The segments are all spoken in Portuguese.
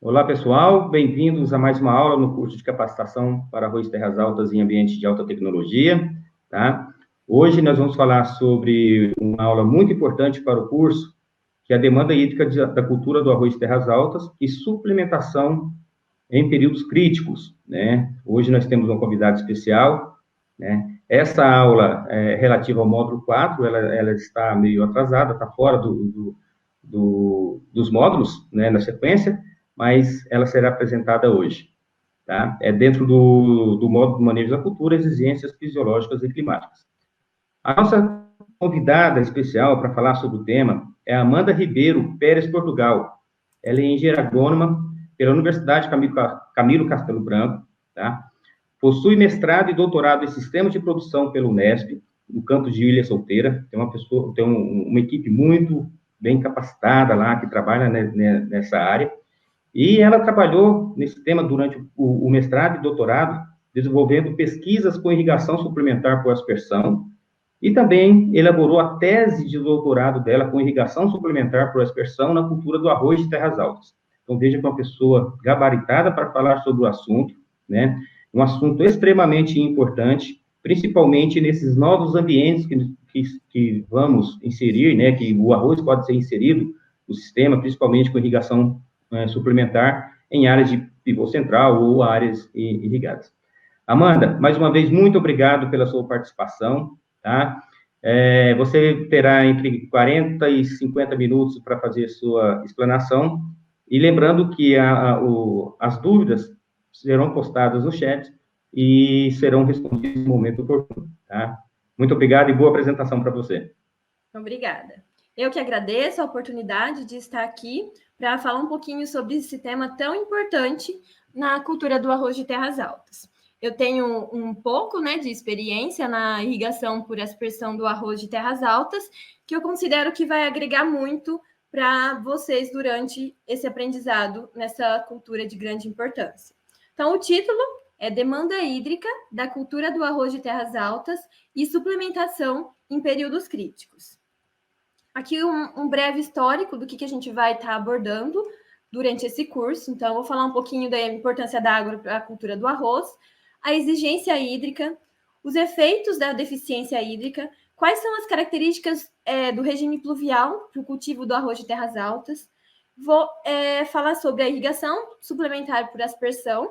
Olá, pessoal, bem-vindos a mais uma aula no curso de capacitação para arroz terras altas em ambiente de alta tecnologia, tá? Hoje nós vamos falar sobre uma aula muito importante para o curso, que é a demanda hídrica da cultura do arroz terras altas e suplementação em períodos críticos, né? Hoje nós temos um convidado especial, né? Essa aula é relativa ao módulo 4, ela está meio atrasada, está fora dos módulos, né, na sequência, mas ela será apresentada hoje, tá? É dentro do módulo de manejo da cultura, exigências fisiológicas e climáticas. A nossa convidada especial para falar sobre o tema é a Amanda Ribeiro Pérez Portugal. Ela é engenheira agrônoma pela Universidade Camilo Castelo Branco, tá? Possui mestrado e doutorado em sistemas de produção pelo Unesp, no campus de Ilha Solteira. Tem uma equipe muito bem capacitada lá, que trabalha nessa área. E ela trabalhou nesse tema durante o mestrado e doutorado, desenvolvendo pesquisas com irrigação suplementar por aspersão, e também elaborou a tese de doutorado dela com irrigação suplementar por aspersão na cultura do arroz de terras altas. Então, veja que é uma pessoa gabaritada para falar sobre o assunto, né? Um assunto extremamente importante, principalmente nesses novos ambientes que vamos inserir, né? Que o arroz pode ser inserido no sistema, principalmente com irrigação suplementar em áreas de pivô central ou áreas irrigadas. Amanda, mais uma vez, muito obrigado pela sua participação, tá? Você terá entre 40 e 50 minutos para fazer sua explanação, e lembrando que as dúvidas serão postadas no chat e serão respondidas no momento oportuno, tá? Muito obrigado e boa apresentação para você. Obrigada. Eu que agradeço a oportunidade de estar aqui para falar um pouquinho sobre esse tema tão importante na cultura do arroz de terras altas. Eu tenho um pouco, né, de experiência na irrigação por aspersão do arroz de terras altas, que eu considero que vai agregar muito para vocês durante esse aprendizado nessa cultura de grande importância. Então, o título é Demanda Hídrica da cultura do arroz de terras altas e suplementação em períodos críticos. Aqui um breve histórico do que a gente vai estar abordando durante esse curso. Então, eu vou falar um pouquinho da importância da água para a cultura do arroz, a exigência hídrica, os efeitos da deficiência hídrica, quais são as características do regime pluvial para o cultivo do arroz de terras altas. Vou falar sobre a irrigação suplementar por aspersão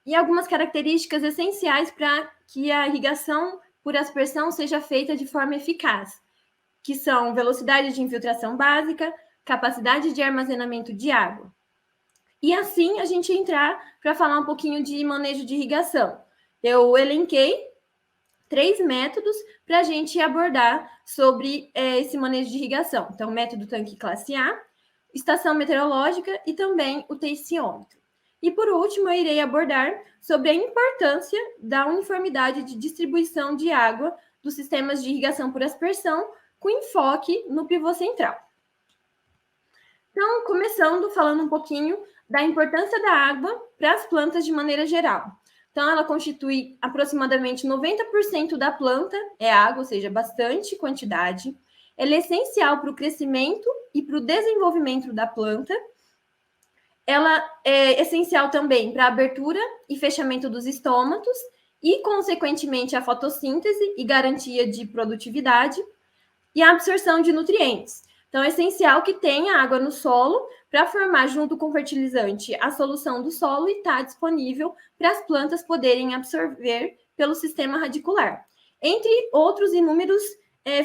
e algumas características essenciais para que a irrigação por aspersão seja feita de forma eficaz, que são velocidade de infiltração básica, capacidade de armazenamento de água. E assim a gente entrar para falar um pouquinho de manejo de irrigação. Eu elenquei 3 métodos para a gente abordar sobre esse manejo de irrigação. Então, método tanque classe A, estação meteorológica e também o tensiômetro. E por último, eu irei abordar sobre a importância da uniformidade de distribuição de água dos sistemas de irrigação por aspersão, com enfoque no pivô central. Então, começando falando um pouquinho da importância da água para as plantas de maneira geral. Então, ela constitui aproximadamente 90% da planta, é água, ou seja, bastante quantidade. Ela é essencial para o crescimento e para o desenvolvimento da planta. Ela é essencial também para a abertura e fechamento dos estômatos e, consequentemente, a fotossíntese e garantia de produtividade e a absorção de nutrientes. Então, é essencial que tenha água no solo para formar, junto com o fertilizante, a solução do solo e estar disponível para as plantas poderem absorver pelo sistema radicular. Entre outros inúmeros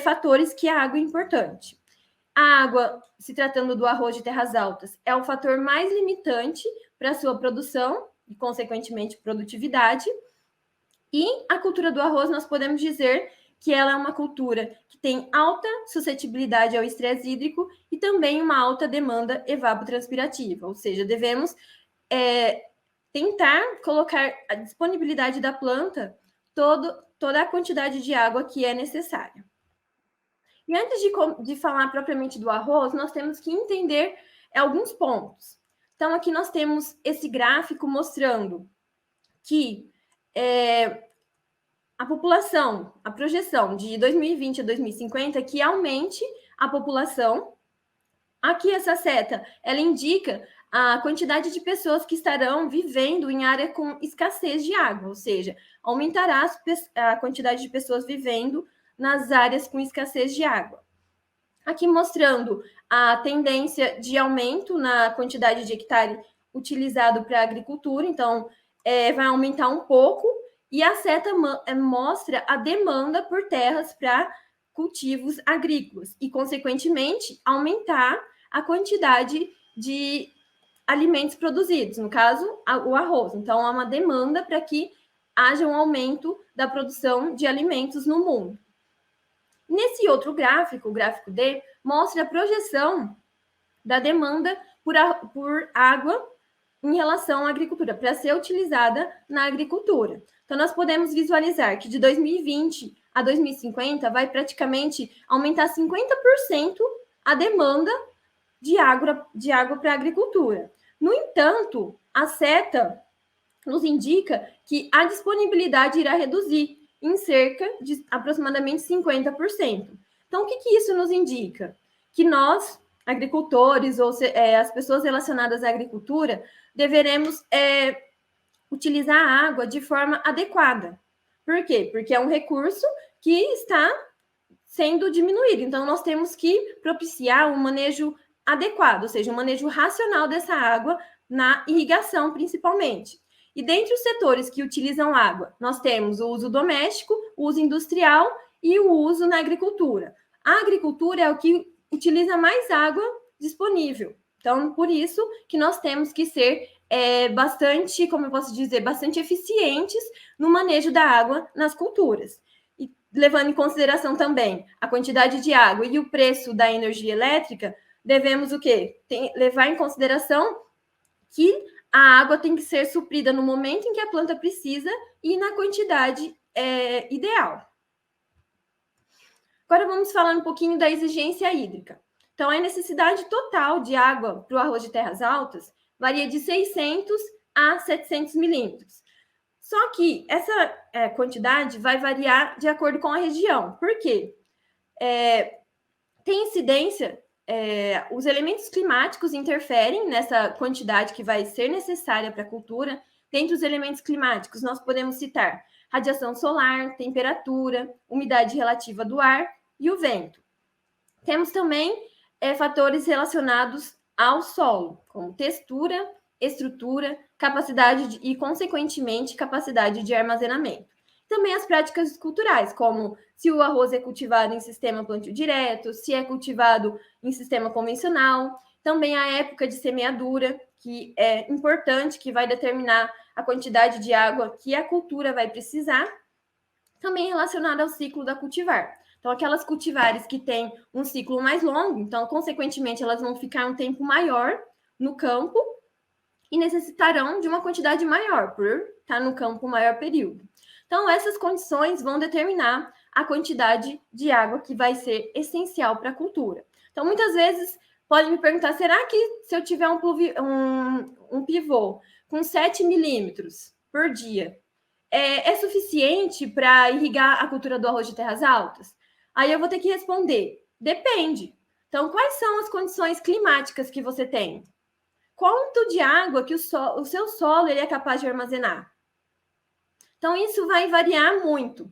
fatores que a água é importante. A água, se tratando do arroz de terras altas, é o fator mais limitante para a sua produção e, consequentemente, produtividade. E a cultura do arroz, nós podemos dizer que ela é uma cultura que tem alta suscetibilidade ao estresse hídrico e também uma alta demanda evapotranspirativa, ou seja, devemos tentar colocar a disponibilidade da planta toda a quantidade de água que é necessária. E antes de falar propriamente do arroz, nós temos que entender alguns pontos. Então, aqui nós temos esse gráfico mostrando que a população, a projeção de 2020 a 2050 é que aumente a população. Aqui essa seta, ela indica a quantidade de pessoas que estarão vivendo em área com escassez de água, ou seja, aumentará a quantidade de pessoas vivendo nas áreas com escassez de água. Aqui mostrando a tendência de aumento na quantidade de hectare utilizado para a agricultura, então vai aumentar um pouco, e a seta mostra a demanda por terras para cultivos agrícolas e, consequentemente, aumentar a quantidade de alimentos produzidos, no caso, o arroz. Então, há uma demanda para que haja um aumento da produção de alimentos no mundo. Nesse outro gráfico, o gráfico D, mostra a projeção da demanda por água em relação à agricultura, para ser utilizada na agricultura. Então, nós podemos visualizar que de 2020 a 2050 vai praticamente aumentar 50% a demanda de água para a agricultura. No entanto, a seta nos indica que a disponibilidade irá reduzir em cerca de aproximadamente 50%. Então, o que isso nos indica? Que nós, agricultores, ou as pessoas relacionadas à agricultura, deveremos utilizar a água de forma adequada. Por quê? Porque é um recurso que está sendo diminuído. Então, nós temos que propiciar um manejo adequado, ou seja, um manejo racional dessa água na irrigação, principalmente. E dentre os setores que utilizam água, nós temos o uso doméstico, o uso industrial e o uso na agricultura. A agricultura é o que utiliza mais água disponível. Então, por isso que nós temos que ser bastante, como eu posso dizer, bastante eficientes no manejo da água nas culturas. E levando em consideração também a quantidade de água e o preço da energia elétrica, devemos o quê? Levar em consideração que a água tem que ser suprida no momento em que a planta precisa e na quantidade ideal. Agora vamos falar um pouquinho da exigência hídrica. Então, a necessidade total de água para o arroz de terras altas varia de 600 a 700 milímetros. Só que essa quantidade vai variar de acordo com a região. Por quê? Tem incidência, os elementos climáticos interferem nessa quantidade que vai ser necessária para a cultura. Dentre os elementos climáticos, nós podemos citar radiação solar, temperatura, umidade relativa do ar e o vento. Temos também fatores relacionados ao solo, como textura, estrutura, capacidade e, consequentemente, capacidade de armazenamento. Também as práticas culturais, como se o arroz é cultivado em sistema plantio direto, se é cultivado em sistema convencional. Também a época de semeadura, que é importante, que vai determinar a quantidade de água que a cultura vai precisar. Também relacionada ao ciclo da cultivar. Então, aquelas cultivares que têm um ciclo mais longo, então, consequentemente, elas vão ficar um tempo maior no campo e necessitarão de uma quantidade maior, por estar no campo um maior período. Então, essas condições vão determinar a quantidade de água que vai ser essencial para a cultura. Então, muitas vezes, podem me perguntar, será que se eu tiver um pivô com 7 milímetros por dia, é suficiente para irrigar a cultura do arroz de terras altas? Aí eu vou ter que responder, depende. Então, quais são as condições climáticas que você tem? Quanto de água que o seu solo ele é capaz de armazenar? Então, isso vai variar muito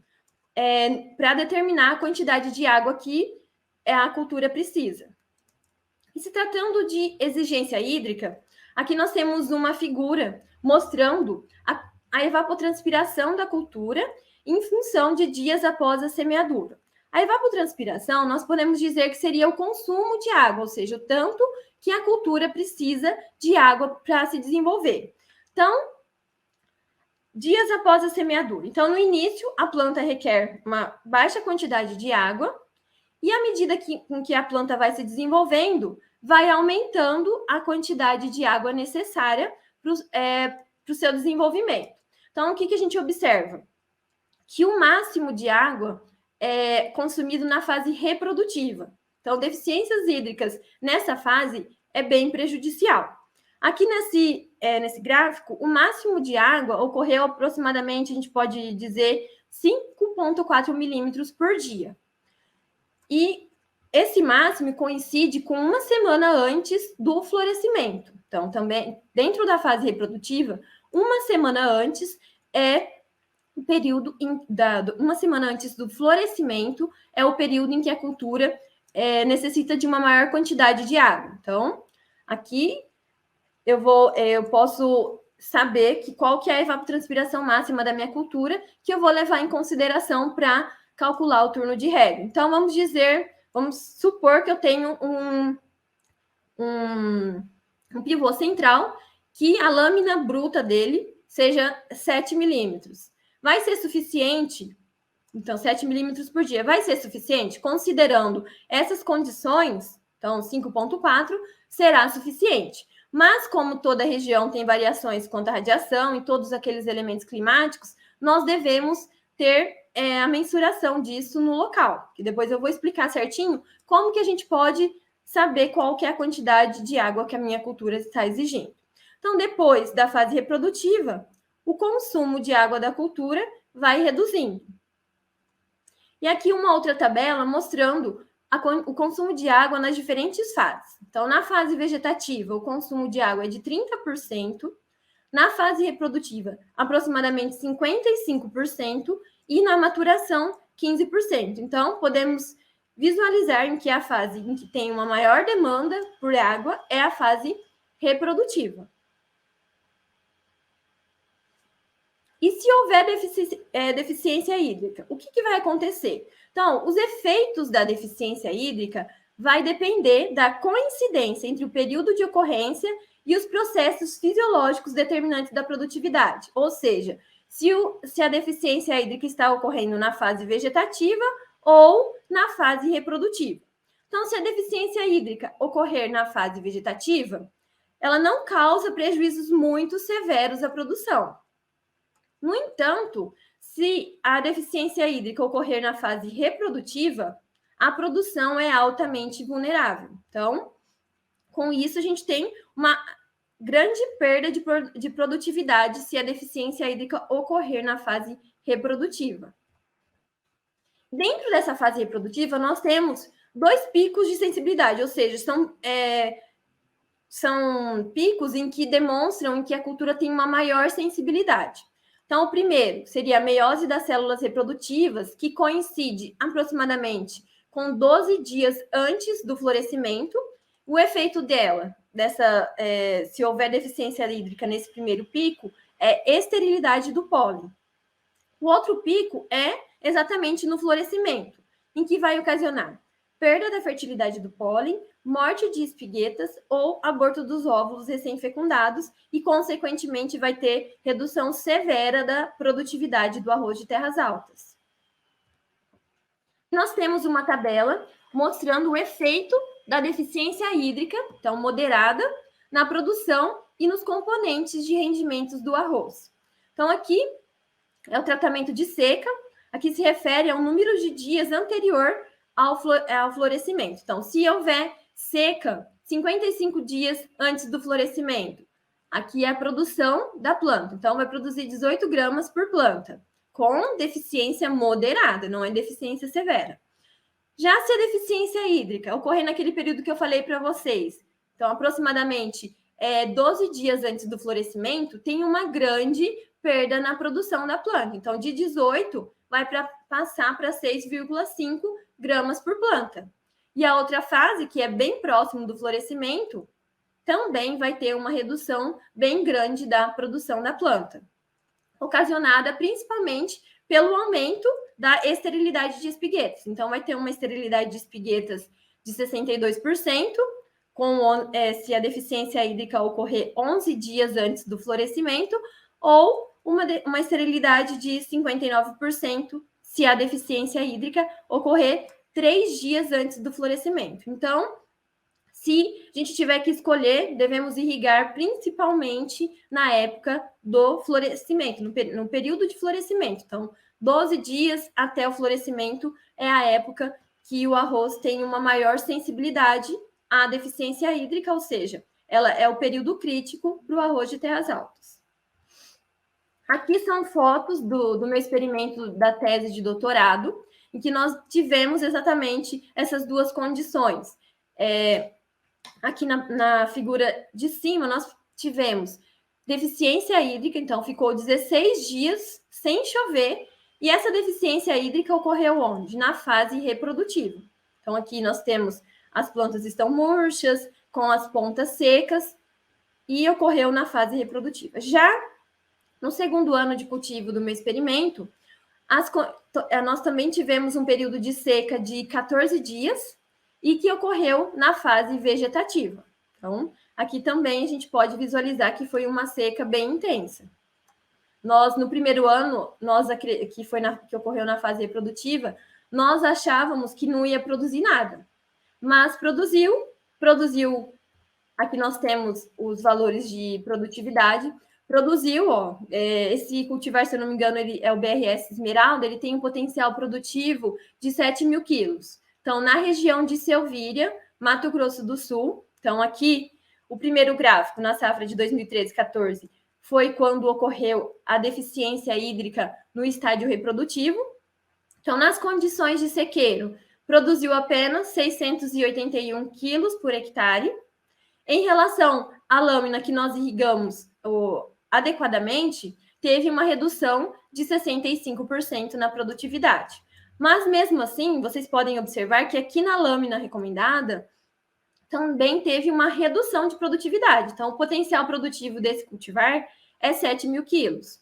para determinar a quantidade de água que a cultura precisa. E se tratando de exigência hídrica, aqui nós temos uma figura mostrando a evapotranspiração da cultura em função de dias após a semeadura. A evapotranspiração, nós podemos dizer que seria o consumo de água, ou seja, o tanto que a cultura precisa de água para se desenvolver. Então, dias após a semeadura. Então, no início, a planta requer uma baixa quantidade de água e à medida com que a planta vai se desenvolvendo, vai aumentando a quantidade de água necessária para o seu desenvolvimento. Então, o que a gente observa? Que o máximo de água é consumido na fase reprodutiva. Então, deficiências hídricas nessa fase é bem prejudicial. Aqui nesse gráfico, o máximo de água ocorreu aproximadamente, a gente pode dizer, 5,4 milímetros por dia. E esse máximo coincide com uma semana antes do florescimento. Então, também, dentro da fase reprodutiva, uma semana antes é o período, uma semana antes do florescimento, é o período em que a cultura necessita de uma maior quantidade de água. Então, aqui eu posso saber qual que é a evapotranspiração máxima da minha cultura, que eu vou levar em consideração para calcular o turno de rega. Então, vamos supor que eu tenho um pivô central, que a lâmina bruta dele seja 7 milímetros. Vai ser suficiente? Então, 7 milímetros por dia vai ser suficiente? Considerando essas condições, então 5,4 será suficiente. Mas, como toda região tem variações quanto à radiação e todos aqueles elementos climáticos, nós devemos ter a mensuração disso no local, que depois eu vou explicar certinho como que a gente pode saber qual que é a quantidade de água que a minha cultura está exigindo. Então, depois da fase reprodutiva, o consumo de água da cultura vai reduzindo. E aqui uma outra tabela mostrando o consumo de água nas diferentes fases. Então, na fase vegetativa, o consumo de água é de 30%, na fase reprodutiva, aproximadamente 55%, e na maturação, 15%. Então, podemos visualizar em que a fase em que tem uma maior demanda por água é a fase reprodutiva. E se houver deficiência hídrica, o que vai acontecer? Então, os efeitos da deficiência hídrica vai depender da coincidência entre o período de ocorrência e os processos fisiológicos determinantes da produtividade. Ou seja, se a deficiência hídrica está ocorrendo na fase vegetativa ou na fase reprodutiva. Então, se a deficiência hídrica ocorrer na fase vegetativa, ela não causa prejuízos muito severos à produção. No entanto, se a deficiência hídrica ocorrer na fase reprodutiva, a produção é altamente vulnerável. Então, com isso, a gente tem uma grande perda de produtividade se a deficiência hídrica ocorrer na fase reprodutiva. Dentro dessa fase reprodutiva, nós temos 2 picos de sensibilidade, ou seja, são picos em que demonstram que a cultura tem uma maior sensibilidade. Então, o primeiro seria a meiose das células reprodutivas, que coincide aproximadamente com 12 dias antes do florescimento. O efeito se houver deficiência hídrica nesse primeiro pico, é esterilidade do pólen. O outro pico é exatamente no florescimento, em que vai ocasionar perda da fertilidade do pólen, morte de espiguetas ou aborto dos óvulos recém-fecundados e, consequentemente, vai ter redução severa da produtividade do arroz de terras altas. Nós temos uma tabela mostrando o efeito da deficiência hídrica, então moderada, na produção e nos componentes de rendimentos do arroz. Então, aqui é o tratamento de seca, aqui se refere ao número de dias anterior ao florescimento. Então, se houver seca 55 dias antes do florescimento, aqui é a produção da planta. Então, vai produzir 18 gramas por planta, com deficiência moderada, não é deficiência severa. Já se a deficiência hídrica ocorrer naquele período que eu falei para vocês, então, aproximadamente 12 dias antes do florescimento, tem uma grande perda na produção da planta. Então, de 18, vai passar para 6,5 gramas por planta. E a outra fase, que é bem próximo do florescimento, também vai ter uma redução bem grande da produção da planta, ocasionada principalmente pelo aumento da esterilidade de espiguetas. Então, vai ter uma esterilidade de espiguetas de 62%, se a deficiência hídrica ocorrer 11 dias antes do florescimento, ou uma esterilidade de 59% se a deficiência hídrica ocorrer 3 dias antes do florescimento. Então, se a gente tiver que escolher, devemos irrigar principalmente na época do florescimento, no período de florescimento. Então, 12 dias até o florescimento é a época que o arroz tem uma maior sensibilidade à deficiência hídrica, ou seja, ela é o período crítico para o arroz de terras altas. Aqui são fotos do meu experimento da tese de doutorado, em que nós tivemos exatamente essas duas condições. Aqui na figura de cima, nós tivemos deficiência hídrica, então ficou 16 dias sem chover, e essa deficiência hídrica ocorreu onde? Na fase reprodutiva. Então, aqui nós temos as plantas estão murchas, com as pontas secas, e ocorreu na fase reprodutiva. Já no segundo ano de cultivo do meu experimento, nós também tivemos um período de seca de 14 dias e que ocorreu na fase vegetativa. Então, aqui também a gente pode visualizar que foi uma seca bem intensa. Nós, no primeiro ano, que ocorreu na fase reprodutiva, nós achávamos que não ia produzir nada, mas produziu. Aqui nós temos os valores de produtividade. Produziu, esse cultivar, se eu não me engano, ele é o BRS Esmeralda, ele tem um potencial produtivo de 7 mil quilos. Então, na região de Selvíria, Mato Grosso do Sul, então aqui, o primeiro gráfico, na safra de 2013-14, foi quando ocorreu a deficiência hídrica no estádio reprodutivo. Então, nas condições de sequeiro, produziu apenas 681 quilos por hectare. Em relação à lâmina que nós irrigamos adequadamente, teve uma redução de 65% na produtividade. Mas, mesmo assim, vocês podem observar que aqui na lâmina recomendada também teve uma redução de produtividade. Então, o potencial produtivo desse cultivar é 7 mil quilos.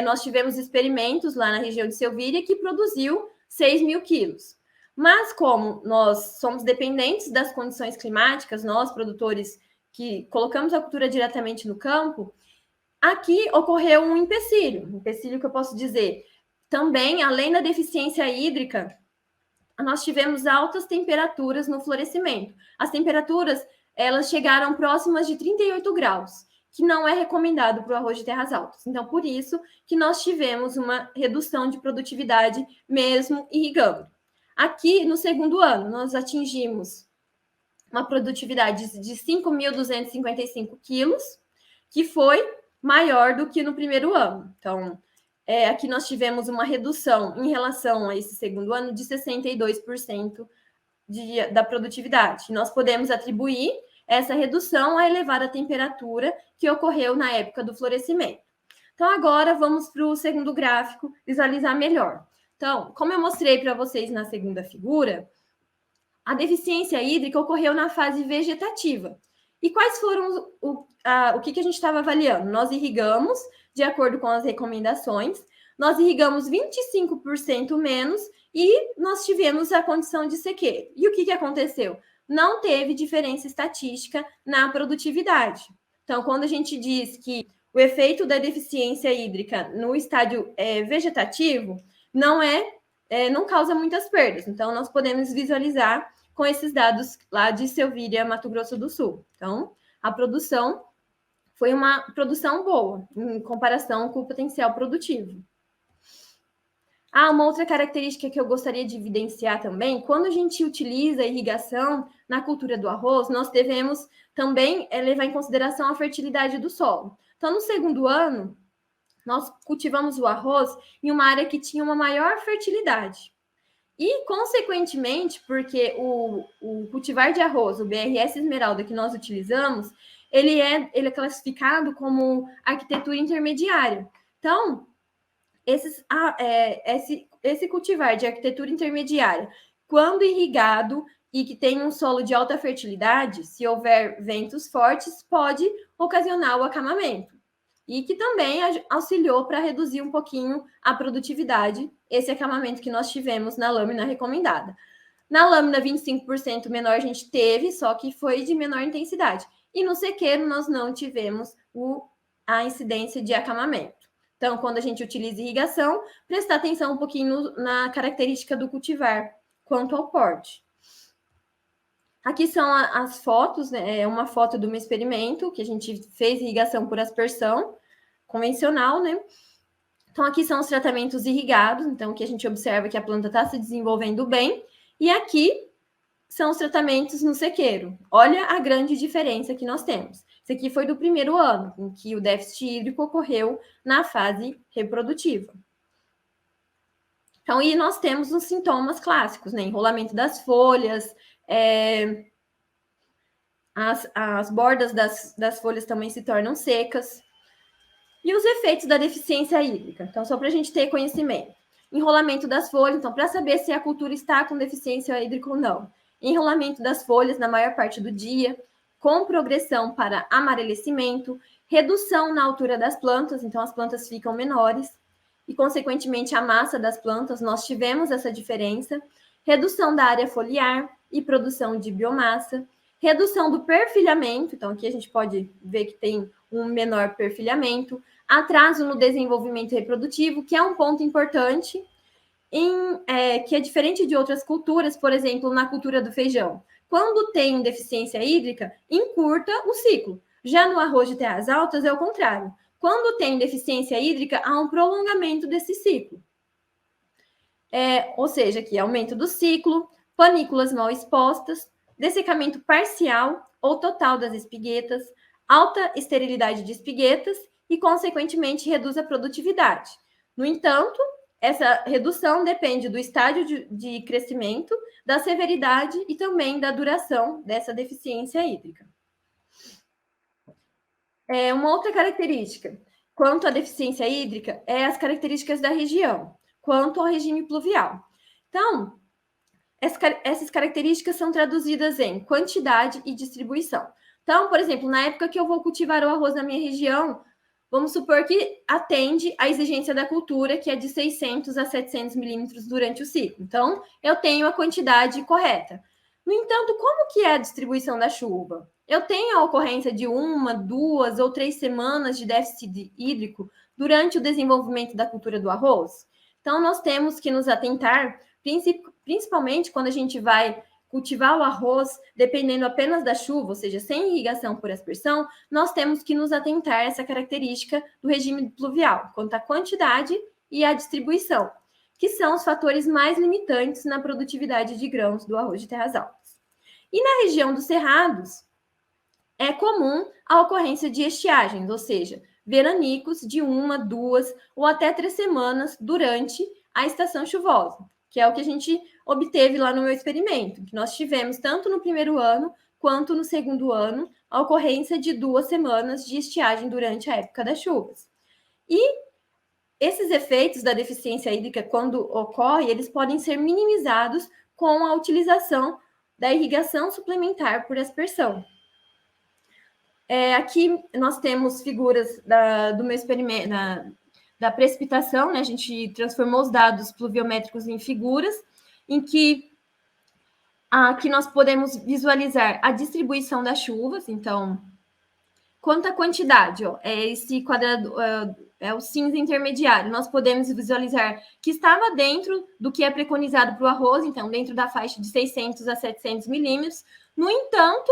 Nós tivemos experimentos lá na região de Selvíria que produziu 6 mil quilos. Mas, como nós somos dependentes das condições climáticas, nós, produtores que colocamos a cultura diretamente no campo, aqui ocorreu um empecilho que eu posso dizer. Também, além da deficiência hídrica, nós tivemos altas temperaturas no florescimento. As temperaturas, elas chegaram próximas de 38 graus, que não é recomendado para o arroz de terras altas. Então, por isso que nós tivemos uma redução de produtividade mesmo irrigando. Aqui, no segundo ano, nós atingimos uma produtividade de 5.255 quilos, que foi maior do que no primeiro ano. Então, aqui nós tivemos uma redução em relação a esse segundo ano de 62% da produtividade. Nós podemos atribuir essa redução à elevada temperatura que ocorreu na época do florescimento. Então, agora vamos para o segundo gráfico visualizar melhor. Então, como eu mostrei para vocês na segunda figura, a deficiência hídrica ocorreu na fase vegetativa. E quais foram o que a gente estava avaliando? Nós irrigamos, de acordo com as recomendações, nós irrigamos 25% menos e nós tivemos a condição de sequeiro. E o que aconteceu? Não teve diferença estatística na produtividade. Então, quando a gente diz que o efeito da deficiência hídrica no estádio vegetativo não causa muitas perdas. Então, nós podemos visualizar com esses dados lá de Selvíria, Mato Grosso do Sul. Então, a produção foi uma produção boa, em comparação com o potencial produtivo. Uma outra característica que eu gostaria de evidenciar também, quando a gente utiliza a irrigação na cultura do arroz, nós devemos também levar em consideração a fertilidade do solo. Então, no segundo ano, nós cultivamos o arroz em uma área que tinha uma maior fertilidade. E, consequentemente, porque o cultivar de arroz, o BRS Esmeralda que nós utilizamos, ele é classificado como arquitetura intermediária. Então, esse cultivar de arquitetura intermediária, quando irrigado e que tem um solo de alta fertilidade, se houver ventos fortes, pode ocasionar o acamamento. E que também auxiliou para reduzir um pouquinho a produtividade, esse acamamento que nós tivemos na lâmina recomendada. Na lâmina 25% menor a gente teve, só que foi de menor intensidade. E no sequeiro nós não tivemos a incidência de acamamento. Então, quando a gente utiliza irrigação, prestar atenção um pouquinho na característica do cultivar, quanto ao porte. Aqui são as fotos, né? É uma foto do meu experimento, que a gente fez irrigação por aspersão convencional, né? Então, aqui são os tratamentos irrigados, então, que a gente observa que a planta está se desenvolvendo bem. E aqui são os tratamentos no sequeiro. Olha a grande diferença que nós temos. Isso aqui foi do primeiro ano, em que o déficit hídrico ocorreu na fase reprodutiva. Então, e nós temos os sintomas clássicos, né? Enrolamento das folhas, as bordas das folhas também se tornam secas. E os efeitos da deficiência hídrica? Então, só para a gente ter conhecimento. Enrolamento das folhas, então, para saber se a cultura está com deficiência hídrica ou não. Enrolamento das folhas na maior parte do dia, com progressão para amarelecimento, redução na altura das plantas, então as plantas ficam menores, e, consequentemente, a massa das plantas, nós tivemos essa diferença, redução da área foliar e produção de biomassa, redução do perfilhamento, então aqui a gente pode ver que tem um menor perfilhamento, atraso no desenvolvimento reprodutivo, que é um ponto importante, que é diferente de outras culturas, por exemplo, na cultura do feijão. Quando tem deficiência hídrica, encurta o ciclo. Já no arroz de terras altas é o contrário. Quando tem deficiência hídrica, há um prolongamento desse ciclo. Ou seja, aqui, aumento do ciclo, panículas mal expostas, dessecamento parcial ou total das espiguetas, alta esterilidade de espiguetas e, consequentemente, reduz a produtividade. No entanto, essa redução depende do estágio de crescimento, da severidade e também da duração dessa deficiência hídrica. Uma outra característica, quanto à deficiência hídrica, é as características da região, quanto ao regime pluvial. Então, essas características são traduzidas em quantidade e distribuição. Então, por exemplo, na época que eu vou cultivar o arroz na minha região, vamos supor que atende à exigência da cultura, que é de 600 a 700 milímetros durante o ciclo. Então, eu tenho a quantidade correta. No entanto, como que é a distribuição da chuva? Eu tenho a ocorrência de 1, 2 ou 3 semanas de déficit hídrico durante o desenvolvimento da cultura do arroz? Então, nós temos que nos atentar, principalmente quando a gente vai cultivar o arroz, dependendo apenas da chuva, ou seja, sem irrigação por aspersão, nós temos que nos atentar a essa característica do regime pluvial, quanto à quantidade e à distribuição, que são os fatores mais limitantes na produtividade de grãos do arroz de terras altas. E na região dos cerrados, é comum a ocorrência de estiagens, ou seja, veranicos de 1, 2 ou até 3 semanas durante a estação chuvosa, que é o que a gente obteve lá no meu experimento, que nós tivemos tanto no primeiro ano quanto no segundo ano a ocorrência de 2 semanas de estiagem durante a época das chuvas. E esses efeitos da deficiência hídrica, quando ocorre, eles podem ser minimizados com a utilização da irrigação suplementar por aspersão. Aqui nós temos figuras do meu experimento, da precipitação, né? A gente transformou os dados pluviométricos em figuras, em que aqui nós podemos visualizar a distribuição das chuvas. Então, quanto à quantidade, esse quadrado é o cinza intermediário. Nós podemos visualizar que estava dentro do que é preconizado para o arroz, então dentro da faixa de 600 a 700 milímetros. No entanto,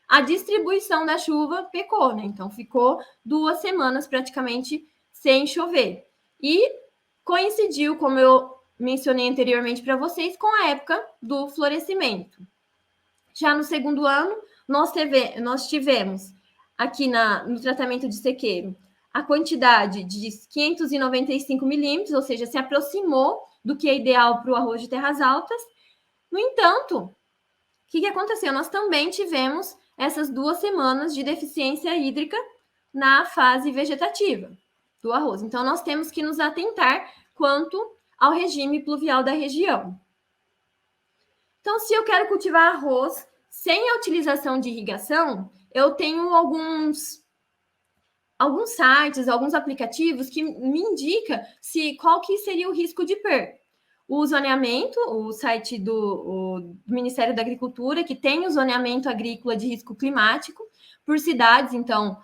a distribuição da chuva pecou, né? Então, ficou 2 semanas praticamente sem chover. E coincidiu, como eu mencionei anteriormente para vocês, com a época do florescimento. Já no segundo ano, nós tivemos aqui no tratamento de sequeiro a quantidade de 595 milímetros, ou seja, se aproximou do que é ideal para o arroz de terras altas. No entanto, o que aconteceu? Nós também tivemos essas 2 semanas de deficiência hídrica na fase vegetativa do arroz. Então, nós temos que nos atentar quanto ao regime pluvial da região. Então, se eu quero cultivar arroz sem a utilização de irrigação, eu tenho alguns sites, alguns aplicativos que me indicam qual que seria o risco de perda. O zoneamento, o site do Ministério da Agricultura, que tem o zoneamento agrícola de risco climático por cidades. Então,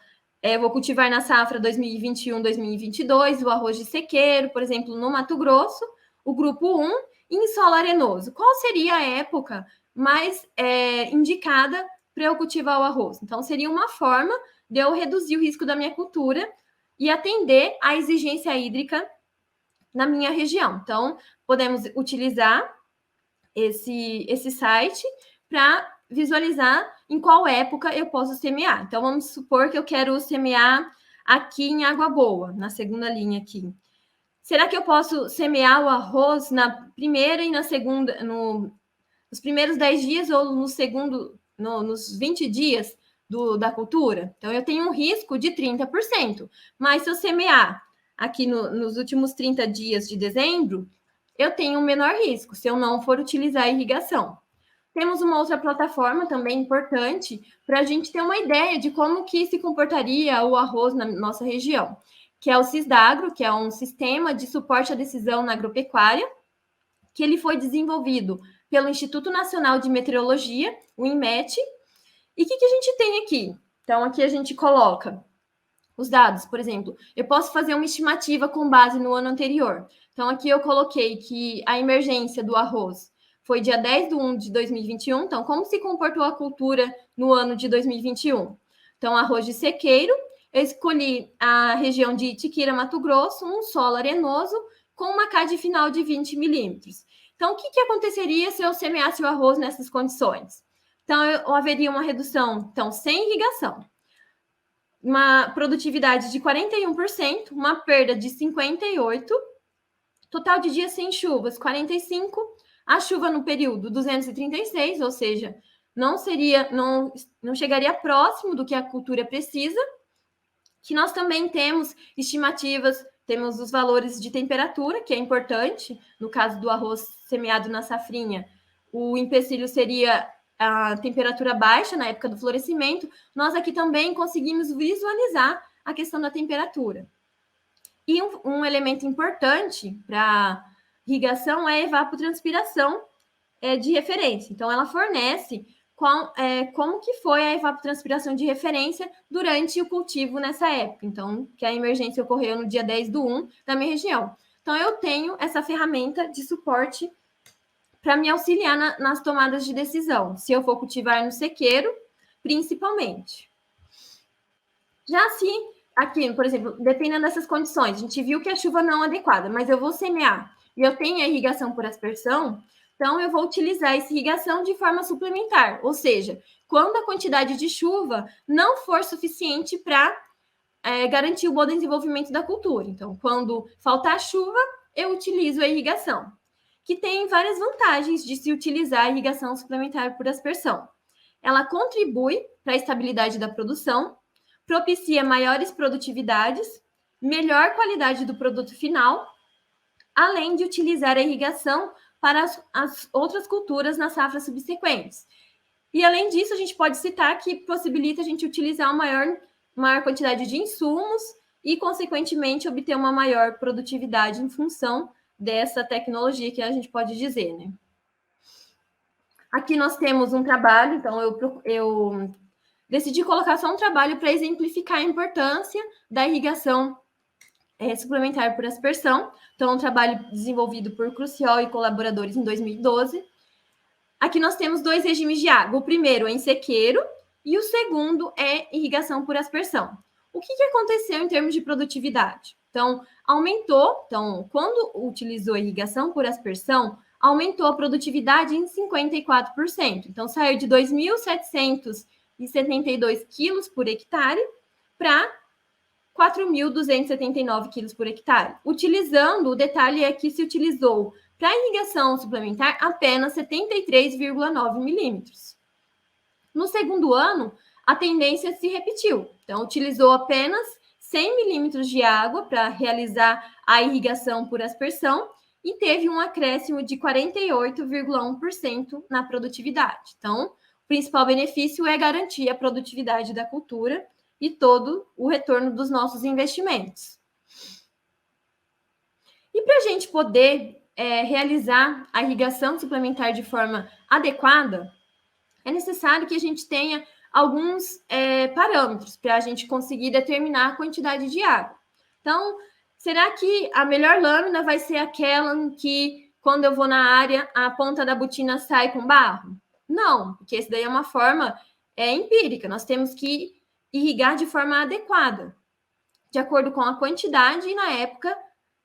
vou cultivar na safra 2021-2022 o arroz de sequeiro, por exemplo, no Mato Grosso, o grupo 1, em solo arenoso. Qual seria a época mais indicada para eu cultivar o arroz? Então, seria uma forma de eu reduzir o risco da minha cultura e atender à exigência hídrica na minha região. Então, podemos utilizar esse site para visualizar em qual época eu posso semear. Então, vamos supor que eu quero semear aqui em Água Boa, na segunda linha aqui. Será que eu posso semear o arroz na primeira e na segunda, nos primeiros 10 dias ou no segundo, nos 20 dias da cultura? Então, eu tenho um risco de 30%. Mas se eu semear aqui nos últimos 30 dias de dezembro, eu tenho um menor risco, se eu não for utilizar a irrigação. Temos uma outra plataforma também importante para a gente ter uma ideia de como que se comportaria o arroz na nossa região, que é o Cisdagro, que é um sistema de suporte à decisão na agropecuária, que ele foi desenvolvido pelo Instituto Nacional de Meteorologia, o INMET. E o que a gente tem aqui? Então, aqui a gente coloca os dados, por exemplo, eu posso fazer uma estimativa com base no ano anterior. Então, aqui eu coloquei que a emergência do arroz foi dia 10/1 de 2021. Então, como se comportou a cultura no ano de 2021? Então, arroz de sequeiro, eu escolhi a região de Itiquira, Mato Grosso, um solo arenoso com uma CAD final de 20 milímetros. Então, o que aconteceria se eu semeasse o arroz nessas condições? Então, haveria uma redução, então, sem irrigação, uma produtividade de 41%, uma perda de 58%, total de dias sem chuvas, 45%, a chuva no período 236, ou seja, não chegaria próximo do que a cultura precisa, que nós também temos estimativas, temos os valores de temperatura, que é importante, no caso do arroz semeado na safrinha, o empecilho seria a temperatura baixa na época do florescimento. Nós aqui também conseguimos visualizar a questão da temperatura. E um elemento importante para irrigação é a evapotranspiração de referência. Então, ela fornece como que foi a evapotranspiração de referência durante o cultivo nessa época. Então, que a emergência ocorreu no dia 10/1 da minha região. Então, eu tenho essa ferramenta de suporte para me auxiliar nas tomadas de decisão, se eu for cultivar no sequeiro, principalmente. Já se aqui, por exemplo, dependendo dessas condições, a gente viu que a chuva não é adequada, mas eu vou semear e eu tenho a irrigação por aspersão, então eu vou utilizar essa irrigação de forma suplementar, ou seja, quando a quantidade de chuva não for suficiente para garantir o bom desenvolvimento da cultura. Então, quando faltar chuva, eu utilizo a irrigação, que tem várias vantagens de se utilizar a irrigação suplementar por aspersão. Ela contribui para a estabilidade da produção, propicia maiores produtividades, melhor qualidade do produto final, além de utilizar a irrigação para as outras culturas nas safras subsequentes. E, além disso, a gente pode citar que possibilita a gente utilizar uma maior quantidade de insumos e, consequentemente, obter uma maior produtividade em função dessa tecnologia que a gente pode dizer, né? Aqui nós temos um trabalho, então eu decidi colocar só um trabalho para exemplificar a importância da irrigação suplementar por aspersão. Então, um trabalho desenvolvido por Crucial e colaboradores em 2012. Aqui nós temos 2 regimes de água. O primeiro é em sequeiro e o segundo é irrigação por aspersão. O que aconteceu em termos de produtividade? Então, aumentou. Então, quando utilizou a irrigação por aspersão, aumentou a produtividade em 54%. Então, saiu de 2.772 quilos por hectare para 4.279 quilos por hectare. Utilizando, o detalhe é que se utilizou para irrigação suplementar apenas 73,9 milímetros. No segundo ano, a tendência se repetiu. Então, utilizou apenas 100 milímetros de água para realizar a irrigação por aspersão e teve um acréscimo de 48,1% na produtividade. Então, o principal benefício é garantir a produtividade da cultura e todo o retorno dos nossos investimentos. E para a gente poder realizar a irrigação suplementar de forma adequada, é necessário que a gente tenha alguns parâmetros para a gente conseguir determinar a quantidade de água. Então, será que a melhor lâmina vai ser aquela em que, quando eu vou na área, a ponta da botina sai com barro? Não, porque isso daí é uma forma empírica. Nós temos que irrigar de forma adequada, de acordo com a quantidade e na época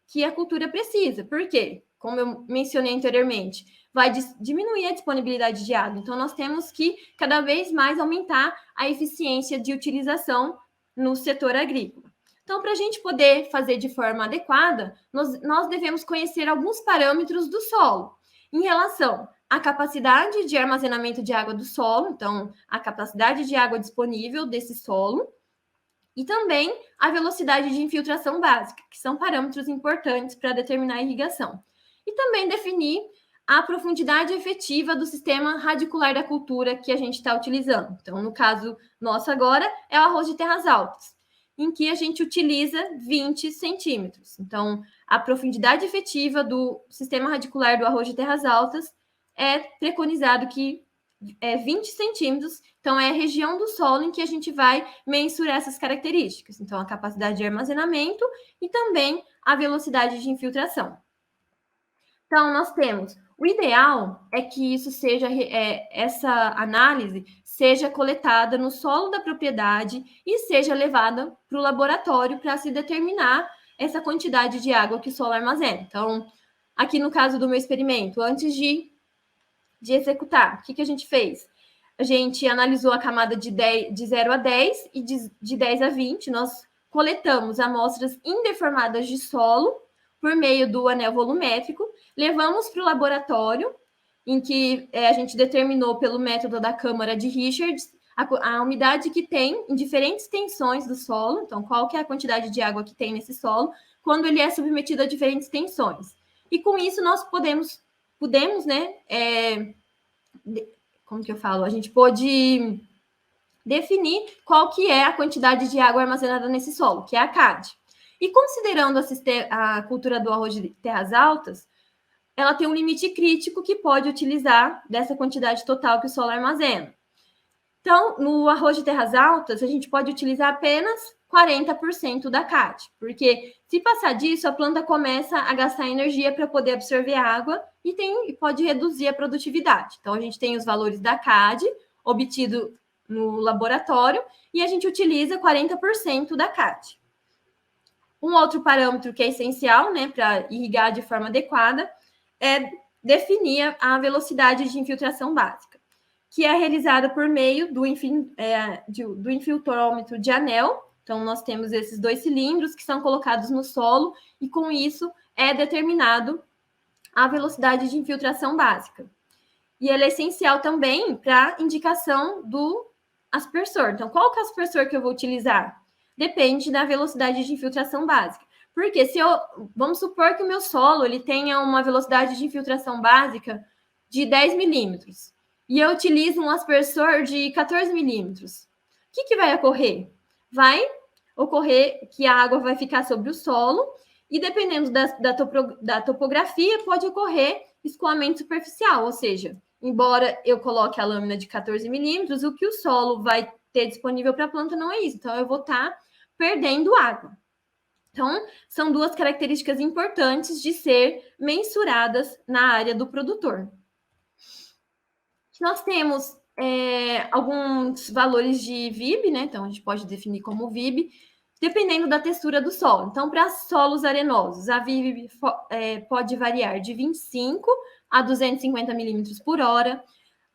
que a cultura precisa. Por quê? Como eu mencionei anteriormente, vai diminuir a disponibilidade de água. Então, nós temos que cada vez mais aumentar a eficiência de utilização no setor agrícola. Então, para a gente poder fazer de forma adequada, nós devemos conhecer alguns parâmetros do solo em relação à capacidade de armazenamento de água do solo, então, a capacidade de água disponível desse solo, e também a velocidade de infiltração básica, que são parâmetros importantes para determinar a irrigação. E também definir a profundidade efetiva do sistema radicular da cultura que a gente está utilizando. Então, no caso nosso agora, é o arroz de terras altas, em que a gente utiliza 20 centímetros. Então, a profundidade efetiva do sistema radicular do arroz de terras altas é preconizado que é 20 centímetros, então é a região do solo em que a gente vai mensurar essas características. Então, a capacidade de armazenamento e também a velocidade de infiltração. Então, nós temos, o ideal é que isso seja, essa análise seja coletada no solo da propriedade e seja levada para o laboratório para se determinar essa quantidade de água que o solo armazena. Então, aqui no caso do meu experimento, antes de executar, o que a gente fez? A gente analisou a camada de 0 a 10 e de 10 a 20, nós coletamos amostras indeformadas de solo por meio do anel volumétrico, levamos para o laboratório, em que a gente determinou pelo método da câmara de Richards a umidade que tem em diferentes tensões do solo, então qual que é a quantidade de água que tem nesse solo, quando ele é submetido a diferentes tensões. E com isso nós podemos, né, como que eu falo? A gente pode definir qual que é a quantidade de água armazenada nesse solo, que é a CAD. E considerando a cultura do arroz de terras altas, ela tem um limite crítico que pode utilizar dessa quantidade total que o solo armazena. Então, no arroz de terras altas, a gente pode utilizar apenas 40% da CAD, porque se passar disso, a planta começa a gastar energia para poder absorver água e pode reduzir a produtividade. Então, a gente tem os valores da CAD obtido no laboratório e a gente utiliza 40% da CAD. Um outro parâmetro que é essencial, né, para irrigar de forma adequada é definir a velocidade de infiltração básica, que é realizada por meio do infiltrômetro de anel. Então, nós temos esses 2 cilindros que são colocados no solo e, com isso, é determinado a velocidade de infiltração básica. E ele é essencial também para a indicação do aspersor. Então, qual que é o aspersor que eu vou utilizar? Depende da velocidade de infiltração básica. Porque vamos supor que o meu solo ele tenha uma velocidade de infiltração básica de 10 milímetros e eu utilizo um aspersor de 14 milímetros. O que vai ocorrer? Vai ocorrer que a água vai ficar sobre o solo e, dependendo da topografia, pode ocorrer escoamento superficial, ou seja, embora eu coloque a lâmina de 14 milímetros, o que o solo vai ter disponível para a planta não é isso. Então, eu vou estar perdendo água. Então, são 2 características importantes de ser mensuradas na área do produtor. Nós temos alguns valores de VIB, né? Então, a gente pode definir como VIB, dependendo da textura do solo. Então, para solos arenosos, a VIB pode variar de 25 a 250 milímetros por hora.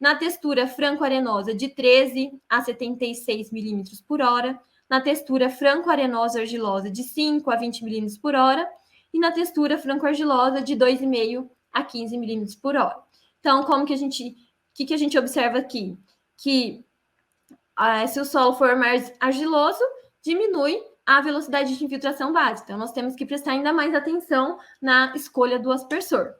Na textura franco-arenosa, de 13 a 76 milímetros por hora. Na textura franco-arenosa argilosa, de 5 a 20 milímetros por hora. E na textura franco-argilosa, de 2,5 a 15 milímetros por hora. Então, o que a gente observa aqui? Que se o solo for mais argiloso, diminui a velocidade de infiltração básica. Então, nós temos que prestar ainda mais atenção na escolha do aspersor.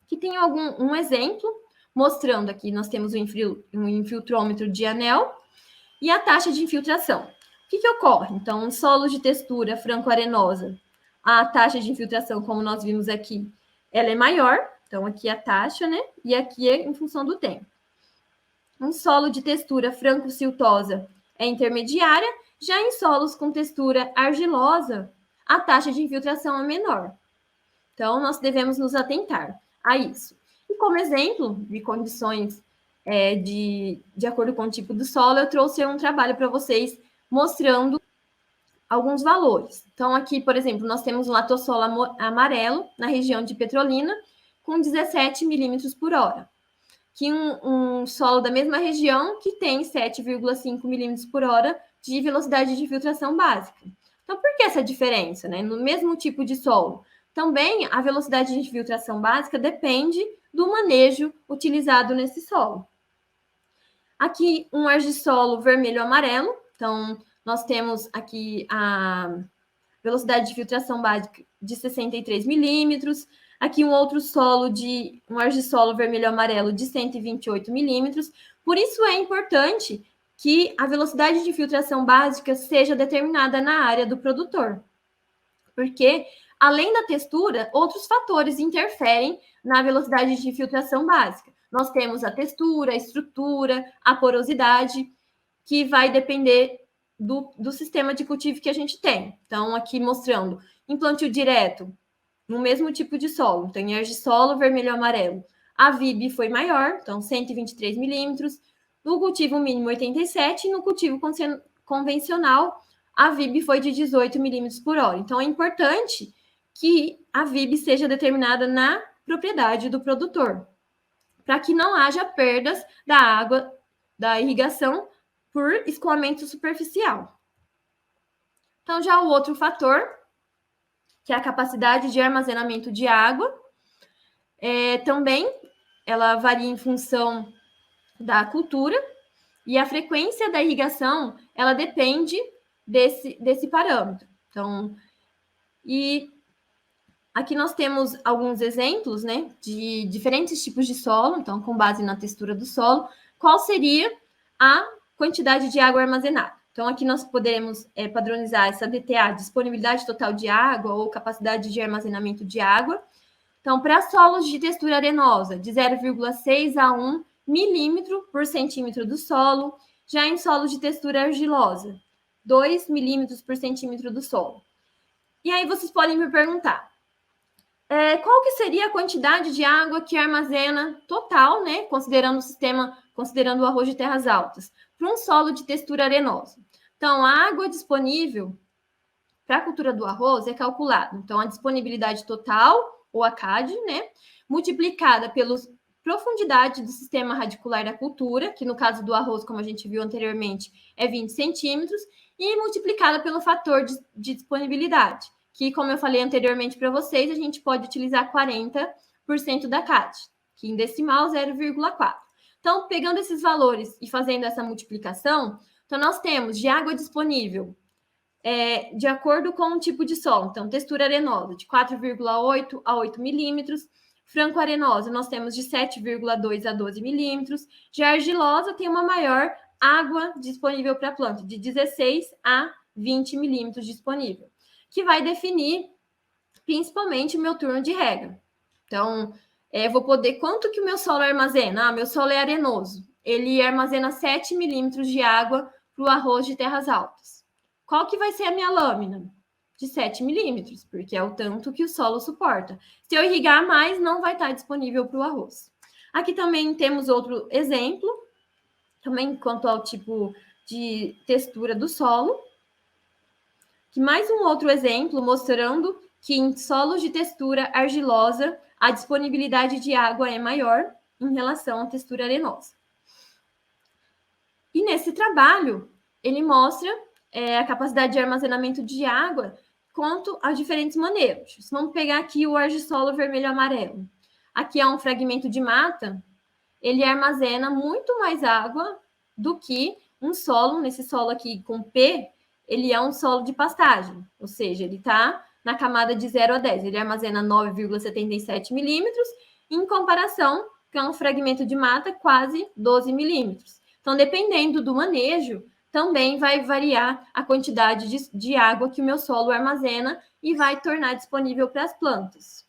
Aqui tem um exemplo, mostrando aqui, nós temos um infiltrômetro de anel e a taxa de infiltração. O que ocorre? Então, um solo de textura franco-arenosa, a taxa de infiltração, como nós vimos aqui, ela é maior. Então, aqui é a taxa, né? E aqui é em função do tempo. Um solo de textura franco-siltosa é intermediária, já em solos com textura argilosa, a taxa de infiltração é menor. Então, nós devemos nos atentar a isso. E como exemplo de condições de acordo com o tipo do solo, eu trouxe um trabalho para vocês mostrando alguns valores. Então, aqui, por exemplo, nós temos um latossolo amarelo na região de Petrolina, com 17 milímetros por hora. Que um solo da mesma região que tem 7,5 milímetros por hora de velocidade de filtração básica. Então, por que essa diferença, né? No mesmo tipo de solo. Também a velocidade de filtração básica depende do manejo utilizado nesse solo. Aqui, um argissolo vermelho-amarelo. Então, nós temos aqui a velocidade de filtração básica de 63 milímetros. Aqui um outro solo um argissolo vermelho-amarelo de 128 milímetros. Por isso é importante que a velocidade de filtração básica seja determinada na área do produtor. Porque, além da textura, outros fatores interferem na velocidade de filtração básica. Nós temos a textura, a estrutura, a porosidade, que vai depender do sistema de cultivo que a gente tem. Então, aqui mostrando implantio direto, no mesmo tipo de solo. Então, em argissolo vermelho e amarelo, a VIB foi maior, então 123 milímetros. No cultivo mínimo 87, e no cultivo convencional, a VIB foi de 18 milímetros por hora. Então, é importante que a VIB seja determinada na propriedade do produtor, para que não haja perdas da água da irrigação por escoamento superficial. Então, já o outro fator, que é a capacidade de armazenamento de água, também ela varia em função da cultura, e a frequência da irrigação, ela depende desse parâmetro. Então, e aqui nós temos alguns exemplos, né, de diferentes tipos de solo, então, com base na textura do solo, qual seria a quantidade de água armazenada. Então, aqui nós podemos padronizar essa DTA, disponibilidade total de água ou capacidade de armazenamento de água. Então, para solos de textura arenosa, de 0,6 a 1 milímetro por centímetro do solo. Já em solos de textura argilosa, 2 milímetros por centímetro do solo. E aí vocês podem me perguntar, qual que seria a quantidade de água que armazena total, né, considerando o arroz de terras altas, para um solo de textura arenosa? Então, a água disponível para a cultura do arroz é calculada. Então, a disponibilidade total, ou a CAD, né, multiplicada pela profundidade do sistema radicular da cultura, que no caso do arroz, como a gente viu anteriormente, é 20 centímetros, e multiplicada pelo fator de disponibilidade, que, como eu falei anteriormente para vocês, a gente pode utilizar 40% da CAD, que em decimal 0,4. Então, pegando esses valores e fazendo essa multiplicação, então nós temos de água disponível, de acordo com o tipo de solo, então textura arenosa de 4,8 a 8 milímetros, franco-arenosa nós temos de 7,2 a 12 milímetros, já argilosa tem uma maior água disponível para a planta, de 16 a 20 milímetros disponível, que vai definir principalmente o meu turno de rega. Então, vou poder, quanto que o meu solo armazena? Meu solo é arenoso, ele armazena 7 milímetros de água para o arroz de terras altas. Qual que vai ser a minha lâmina? De 7 milímetros, porque é o tanto que o solo suporta. Se eu irrigar mais, não vai estar disponível para o arroz. Aqui também temos outro exemplo, também quanto ao tipo de textura do solo, que mais um outro exemplo mostrando que em solos de textura argilosa, a disponibilidade de água é maior em relação à textura arenosa. E nesse trabalho, ele mostra a capacidade de armazenamento de água quanto a diferentes manejos. Vamos pegar aqui o argissolo vermelho e amarelo. Aqui é um fragmento de mata, ele armazena muito mais água do que um solo, nesse solo aqui com P, ele é um solo de pastagem, ou seja, ele está na camada de 0 a 10, ele armazena 9,77 milímetros, em comparação com um fragmento de mata quase 12 milímetros. Então, dependendo do manejo, também vai variar a quantidade de água que o meu solo armazena e vai tornar disponível para as plantas.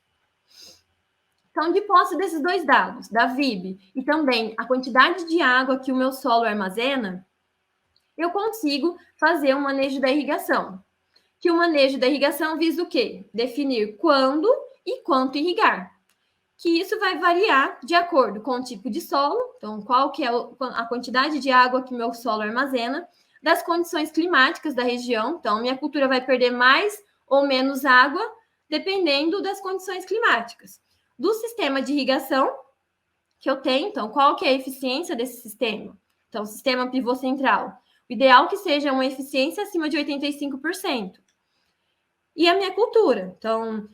Então, de posse desses dois dados, da VIB e também a quantidade de água que o meu solo armazena, eu consigo fazer um manejo da irrigação. Que o manejo da irrigação visa o quê? Definir quando e quanto irrigar. Que isso vai variar de acordo com o tipo de solo, então qual que é a quantidade de água que meu solo armazena, das condições climáticas da região. Então, minha cultura vai perder mais ou menos água, dependendo das condições climáticas. Do sistema de irrigação que eu tenho, então, qual que é a eficiência desse sistema? Então, sistema pivô central. O ideal é que seja uma eficiência acima de 85%. E a minha cultura. Então,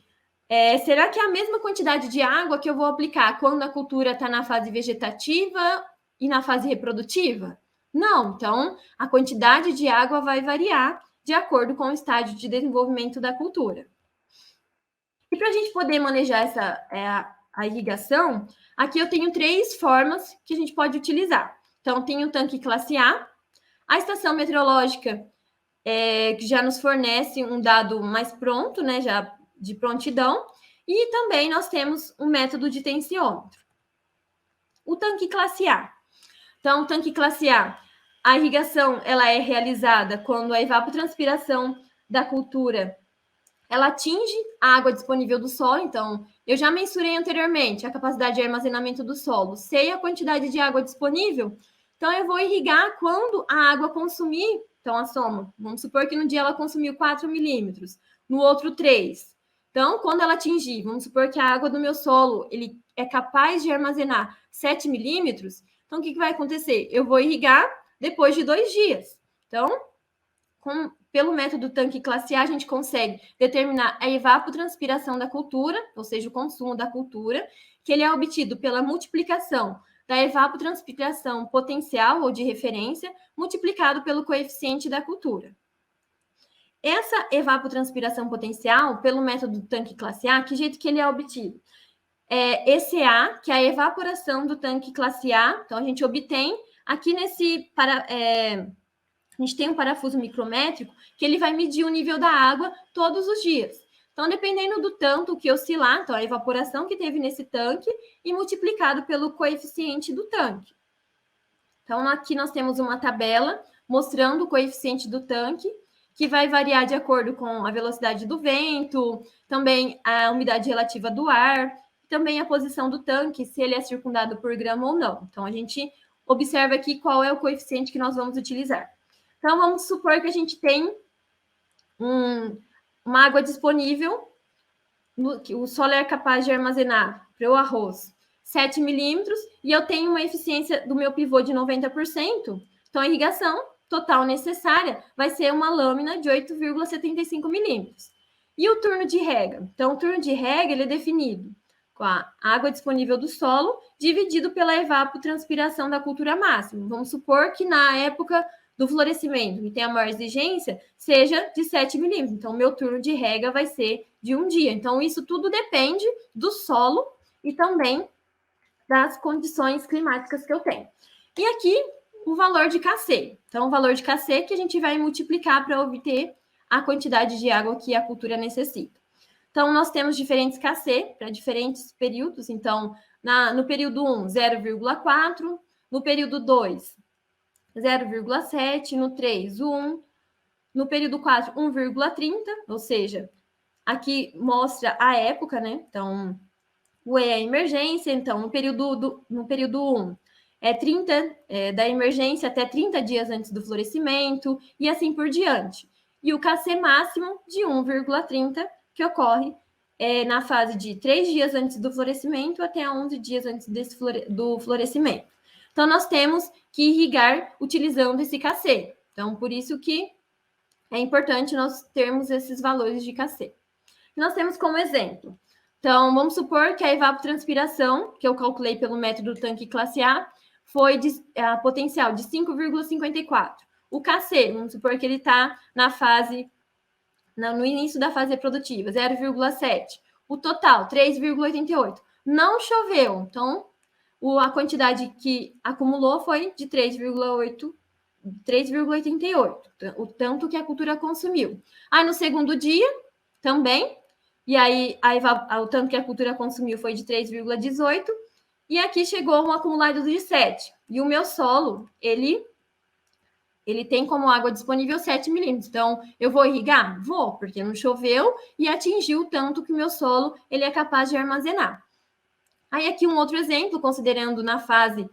será que é a mesma quantidade de água que eu vou aplicar quando a cultura está na fase vegetativa e na fase reprodutiva? Não. Então, a quantidade de água vai variar de acordo com o estágio de desenvolvimento da cultura. E para a gente poder manejar a irrigação, aqui eu tenho 3 formas que a gente pode utilizar. Então, tem o tanque classe a estação meteorológica, que já nos fornece um dado mais pronto, né, já de prontidão, e também nós temos um método de tensiômetro. O tanque classe A. Então, o tanque classe A, a irrigação ela é realizada quando a evapotranspiração da cultura ela atinge a água disponível do solo. Então, eu já mensurei anteriormente a capacidade de armazenamento do solo, sei a quantidade de água disponível, então eu vou irrigar quando a água consumir, então a soma, vamos supor que no dia ela consumiu 4 milímetros, no outro 3. Então, quando ela atingir, vamos supor que a água do meu solo ele é capaz de armazenar 7 milímetros, então o que vai acontecer? Eu vou irrigar depois de 2 dias. Então, pelo método tanque classe A, a gente consegue determinar a evapotranspiração da cultura, ou seja, o consumo da cultura, que ele é obtido pela multiplicação da evapotranspiração potencial ou de referência, multiplicado pelo coeficiente da cultura. Essa evapotranspiração potencial, pelo método tanque classe A, que jeito que ele é obtido? ECA, que é a evaporação do tanque classe A, então a gente obtém aqui a gente tem um parafuso micrométrico que ele vai medir o nível da água todos os dias. Então, dependendo do tanto que oscilar, então a evaporação que teve nesse tanque e multiplicado pelo coeficiente do tanque. Então, aqui nós temos uma tabela mostrando o coeficiente do tanque, que vai variar de acordo com a velocidade do vento, também a umidade relativa do ar, também a posição do tanque, se ele é circundado por grama ou não. Então, a gente observa aqui qual é o coeficiente que nós vamos utilizar. Então, vamos supor que a gente tem uma água disponível, que o solo é capaz de armazenar para o arroz 7 milímetros, e eu tenho uma eficiência do meu pivô de 90%, então a irrigação total necessária vai ser uma lâmina de 8,75 milímetros. E o turno de rega? Então, o turno de rega ele é definido com a água disponível do solo dividido pela evapotranspiração da cultura máxima. Vamos supor que na época do florescimento, que tem a maior exigência, seja de 7 milímetros. Então, o meu turno de rega vai ser de 1 dia. Então, isso tudo depende do solo e também das condições climáticas que eu tenho. E aqui, o valor de KC. Então, o valor de KC que a gente vai multiplicar para obter a quantidade de água que a cultura necessita. Então, nós temos diferentes KC para diferentes períodos. Então, no período 1, 0,4. No período 2, 0,7, no 3, 1, no período 4, 1,30, ou seja, aqui mostra a época, né? Então, o E é a emergência, então, no período 1, é 30 da emergência até 30 dias antes do florescimento, e assim por diante. E o KC máximo de 1,30, que ocorre na fase de 3 dias antes do florescimento até 11 dias antes do florescimento. Então, nós temos que irrigar utilizando esse KC. Então, por isso que é importante nós termos esses valores de KC. Nós temos como exemplo. Então, vamos supor que a evapotranspiração, que eu calculei pelo método tanque classe A, foi a potencial de 5,54. O KC, vamos supor que ele está no início da fase reprodutiva, 0,7. O total, 3,88. Não choveu, então a quantidade que acumulou foi de 3,88, o tanto que a cultura consumiu. Aí, no segundo dia, também, e aí o tanto que a cultura consumiu foi de 3,18, e aqui chegou um acumulado de 7. E o meu solo, ele tem como água disponível 7 milímetros. Então, eu vou irrigar? Vou, porque não choveu e atingiu o tanto que o meu solo ele é capaz de armazenar. Aí, aqui um outro exemplo, considerando na fase,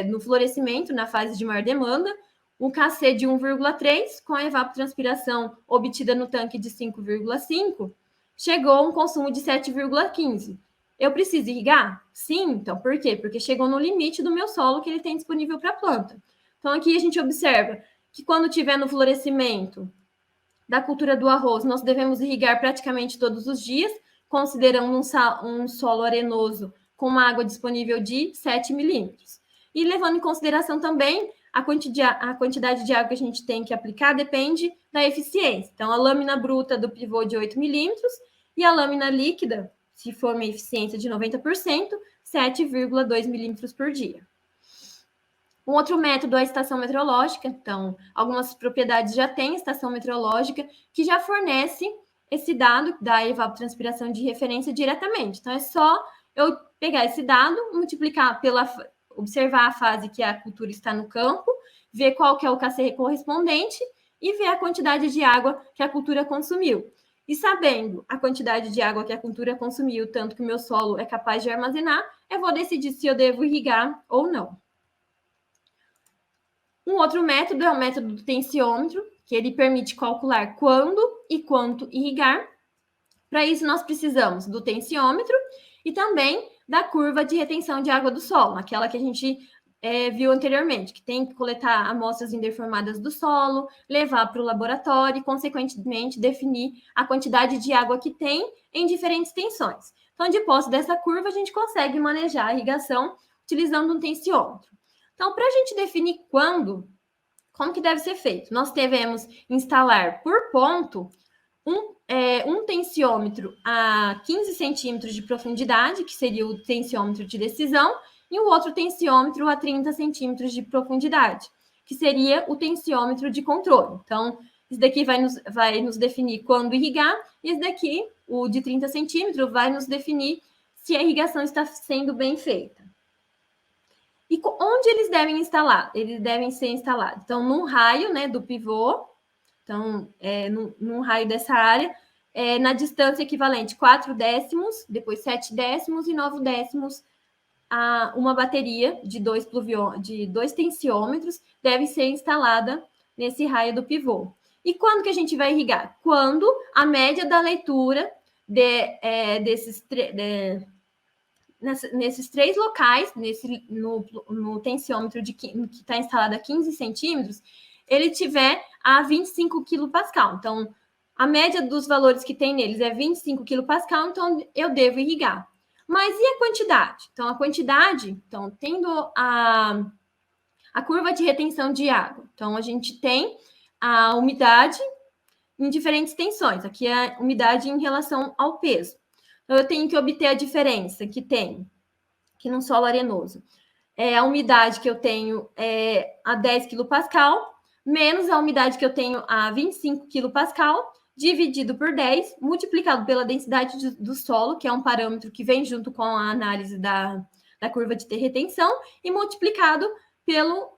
no florescimento, na fase de maior demanda, um KC de 1,3, com a evapotranspiração obtida no tanque de 5,5, chegou a um consumo de 7,15. Eu preciso irrigar? Sim, então por quê? Porque chegou no limite do meu solo que ele tem disponível para a planta. Então aqui a gente observa que quando tiver no florescimento da cultura do arroz, nós devemos irrigar praticamente todos os dias, considerando um solo arenoso com uma água disponível de 7 milímetros. E levando em consideração também a quantidade de água que a gente tem que aplicar depende da eficiência. Então, a lâmina bruta do pivô de 8 milímetros e a lâmina líquida, se for uma eficiência de 90%, 7,2 milímetros por dia. Um outro método é a estação meteorológica. Então, algumas propriedades já têm estação meteorológica que já fornece esse dado da evapotranspiração de referência diretamente. Então, é só eu pegar esse dado, multiplicar observar a fase que a cultura está no campo, ver qual que é o KC correspondente e ver a quantidade de água que a cultura consumiu. E sabendo a quantidade de água que a cultura consumiu, tanto que o meu solo é capaz de armazenar, eu vou decidir se eu devo irrigar ou não. Um outro método é o método do tensiômetro, que ele permite calcular quando e quanto irrigar. Para isso, nós precisamos do tensiômetro e também da curva de retenção de água do solo, aquela que a gente viu anteriormente, que tem que coletar amostras indeformadas do solo, levar para o laboratório e, consequentemente, definir a quantidade de água que tem em diferentes tensões. Então, de posse dessa curva, a gente consegue manejar a irrigação utilizando um tensiômetro. Então, para a gente definir como que deve ser feito? Nós devemos instalar por ponto um tensiômetro a 15 centímetros de profundidade, que seria o tensiômetro de decisão, e o outro tensiômetro a 30 centímetros de profundidade, que seria o tensiômetro de controle. Então, isso daqui vai nos definir quando irrigar, e esse daqui, o de 30 centímetros, vai nos definir se a irrigação está sendo bem feita. E onde eles devem instalar? Eles devem ser instalados, então, num raio, né, do pivô, então, num raio dessa área, na distância equivalente 4 décimos, depois 7 décimos e 9 décimos, uma bateria de dois tensiômetros deve ser instalada nesse raio do pivô. E quando que a gente vai irrigar? Quando a média da leitura nesses três locais, no tensiômetro que está instalado a 15 centímetros, ele tiver a 25 kPa. Então, a média dos valores que tem neles é 25 kPa, então eu devo irrigar. Mas e a quantidade? Então, a quantidade, tendo a curva de retenção de água. Então, a gente tem a umidade em diferentes tensões. Aqui é a umidade em relação ao peso. Então, eu tenho que obter a diferença que tem aqui num solo arenoso. A umidade que eu tenho a 10 kPa, menos a umidade que eu tenho a 25 kPa, dividido por 10, multiplicado pela densidade do solo, que é um parâmetro que vem junto com a análise da curva de retenção, e multiplicado pela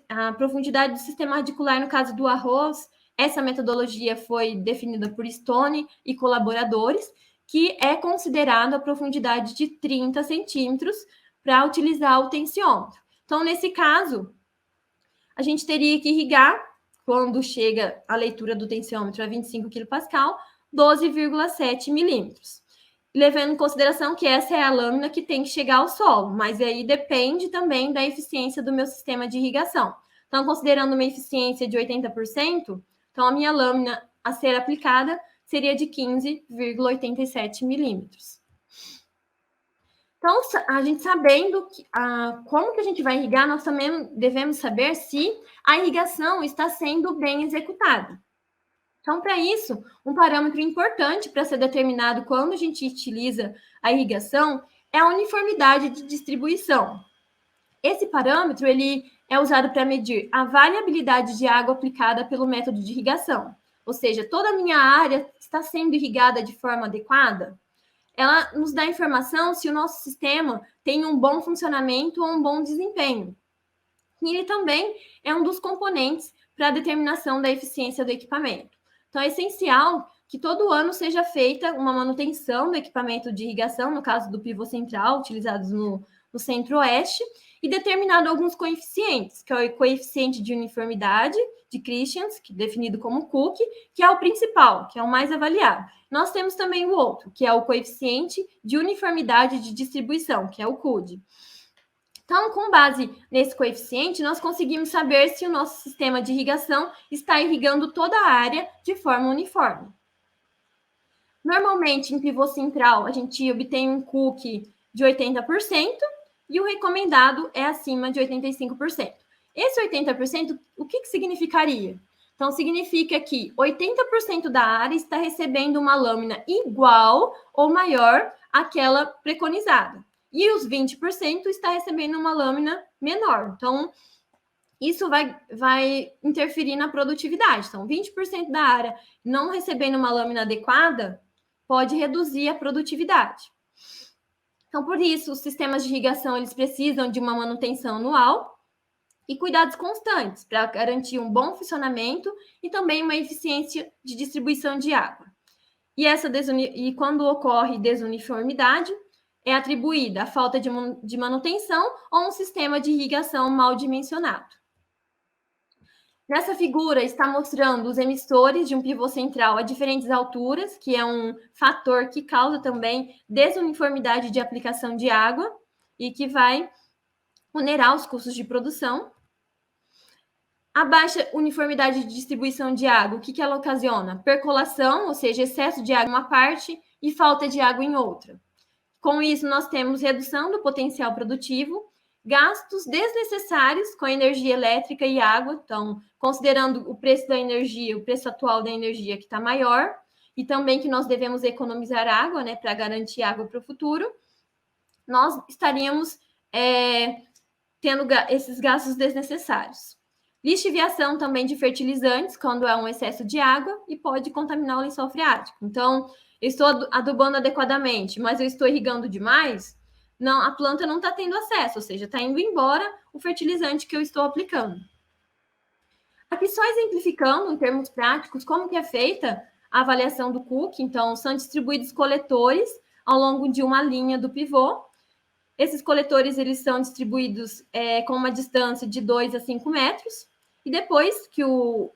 a profundidade do sistema radicular, no caso do arroz. Essa metodologia foi definida por Stone e colaboradores, que é considerado a profundidade de 30 centímetros para utilizar o tensiômetro. Então, nesse caso, a gente teria que irrigar, quando chega a leitura do tensiômetro a 25 kPa, 12,7 milímetros. Levando em consideração que essa é a lâmina que tem que chegar ao solo, mas aí depende também da eficiência do meu sistema de irrigação. Então, considerando uma eficiência de 80%, então a minha lâmina a ser aplicada seria de 15,87 milímetros. Então, a gente sabendo como que a gente vai irrigar, nós também devemos saber se a irrigação está sendo bem executada. Então, para isso, um parâmetro importante para ser determinado quando a gente utiliza a irrigação é a uniformidade de distribuição. Esse parâmetro ele é usado para medir a variabilidade de água aplicada pelo método de irrigação. Ou seja, toda a minha área está sendo irrigada de forma adequada? Ela nos dá informação se o nosso sistema tem um bom funcionamento ou um bom desempenho. E ele também é um dos componentes para a determinação da eficiência do equipamento. Então, é essencial que todo ano seja feita uma manutenção do equipamento de irrigação, no caso do pivô central, utilizados no centro-oeste, e determinado alguns coeficientes, que é o coeficiente de uniformidade de Christians, que é definido como Cook, que é o principal, que é o mais avaliado. Nós temos também o outro, que é o coeficiente de uniformidade de distribuição, que é o CUD. Então, com base nesse coeficiente, nós conseguimos saber se o nosso sistema de irrigação está irrigando toda a área de forma uniforme. Normalmente, em pivô central, a gente obtém um Cook de 80% e o recomendado é acima de 85%. Esse 80%, o que significaria? Então, significa que 80% da área está recebendo uma lâmina igual ou maior àquela preconizada. E os 20% está recebendo uma lâmina menor. Então, isso vai interferir na produtividade. Então, 20% da área não recebendo uma lâmina adequada pode reduzir a produtividade. Então, por isso, os sistemas de irrigação eles precisam de uma manutenção anual e cuidados constantes para garantir um bom funcionamento e também uma eficiência de distribuição de água. E quando ocorre desuniformidade, é atribuída a falta de manutenção ou um sistema de irrigação mal dimensionado. Nessa figura está mostrando os emissores de um pivô central a diferentes alturas, que é um fator que causa também desuniformidade de aplicação de água e que vai onerar os custos de produção. A baixa uniformidade de distribuição de água, o que ela ocasiona? Percolação, ou seja, excesso de água em uma parte e falta de água em outra. Com isso, nós temos redução do potencial produtivo, gastos desnecessários com energia elétrica e água. Então, considerando o preço da energia, o preço atual da energia que está maior, e também que nós devemos economizar água, né, para garantir água para o futuro, nós estaríamos tendo esses gastos desnecessários. Lixiviação também de fertilizantes, quando há um excesso de água, e pode contaminar o lençol freático. Então, eu estou adubando adequadamente, mas eu estou irrigando demais, não, a planta não está tendo acesso, ou seja, está indo embora o fertilizante que eu estou aplicando. Aqui só exemplificando, em termos práticos, como que é feita a avaliação do Cook. Então, são distribuídos coletores ao longo de uma linha do pivô. Esses coletores eles são distribuídos com uma distância de 2 a 5 metros, e depois que o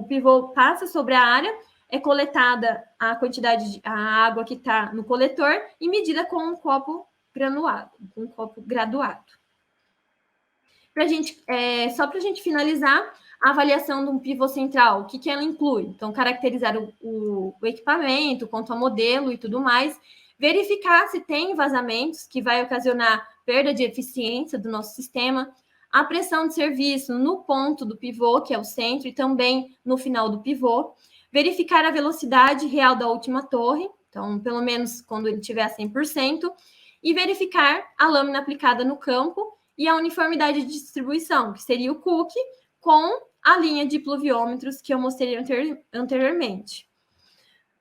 pivô passa sobre a área, é coletada a quantidade a água que está no coletor e medida com um copo graduado. Só para a gente finalizar, a avaliação de um pivô central, o que ela inclui? Então, caracterizar o equipamento, quanto ao modelo e tudo mais, verificar se tem vazamentos que vai ocasionar perda de eficiência do nosso sistema, a pressão de serviço no ponto do pivô, que é o centro, e também no final do pivô, verificar a velocidade real da última torre, então, pelo menos quando ele estiver a 100%, e verificar a lâmina aplicada no campo e a uniformidade de distribuição, que seria o Cook, com a linha de pluviômetros que eu mostrei anteriormente.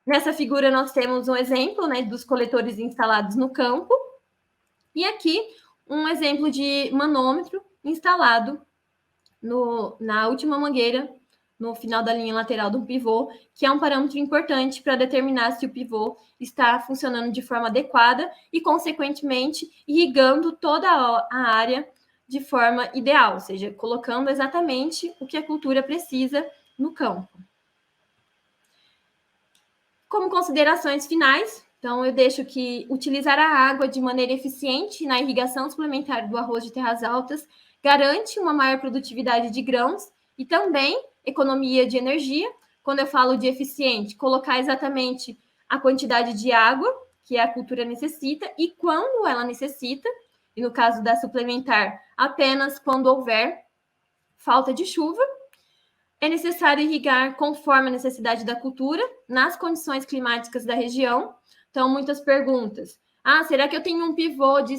Nessa figura, nós temos um exemplo, né, dos coletores instalados no campo, e aqui um exemplo de manômetro instalado na última mangueira, no final da linha lateral do pivô, que é um parâmetro importante para determinar se o pivô está funcionando de forma adequada e, consequentemente, irrigando toda a área de forma ideal, ou seja, colocando exatamente o que a cultura precisa no campo. Como considerações finais, então eu deixo que utilizar a água de maneira eficiente na irrigação suplementar do arroz de terras altas garante uma maior produtividade de grãos e também economia de energia. Quando eu falo de eficiente, colocar exatamente a quantidade de água que a cultura necessita e quando ela necessita, e no caso da suplementar, apenas quando houver falta de chuva. É necessário irrigar conforme a necessidade da cultura, nas condições climáticas da região. Então, muitas perguntas. Será que eu tenho um pivô de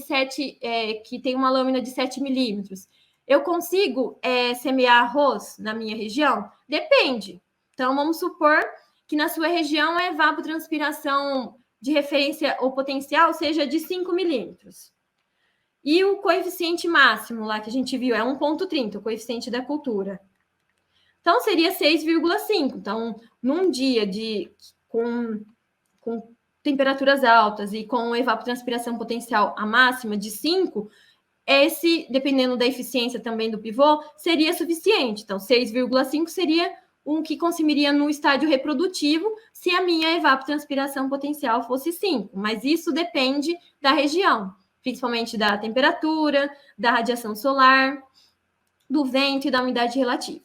que tem uma lâmina de 7 milímetros? Eu consigo semear arroz na minha região? Depende. Então, vamos supor que na sua região a evapotranspiração de referência ou potencial seja de 5 milímetros. E o coeficiente máximo lá que a gente viu é 1,30, o coeficiente da cultura. Então, seria 6,5. Então, num dia com temperaturas altas e com evapotranspiração potencial a máxima de 5, esse, dependendo da eficiência também do pivô, seria suficiente. Então, 6,5 seria um que consumiria no estádio reprodutivo se a minha evapotranspiração potencial fosse 5. Mas isso depende da região, principalmente da temperatura, da radiação solar, do vento e da umidade relativa.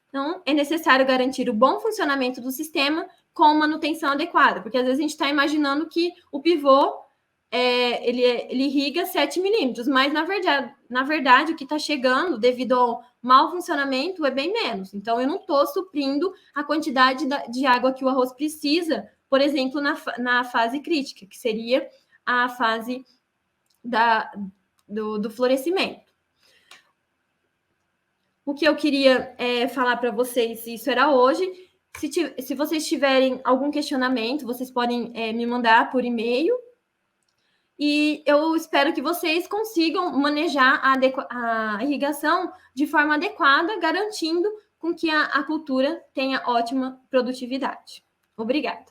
Então, é necessário garantir o bom funcionamento do sistema com manutenção adequada, porque às vezes a gente está imaginando que o pivô ele irriga 7 milímetros, mas na verdade o que está chegando devido ao mau funcionamento é bem menos. Então, eu não estou suprindo a quantidade de água que o arroz precisa, por exemplo, na fase crítica, que seria a fase do florescimento. O que eu queria falar para vocês, isso era hoje. Se vocês tiverem algum questionamento, vocês podem me mandar por e-mail. E eu espero que vocês consigam manejar a irrigação de forma adequada, garantindo com que a cultura tenha ótima produtividade. Obrigada.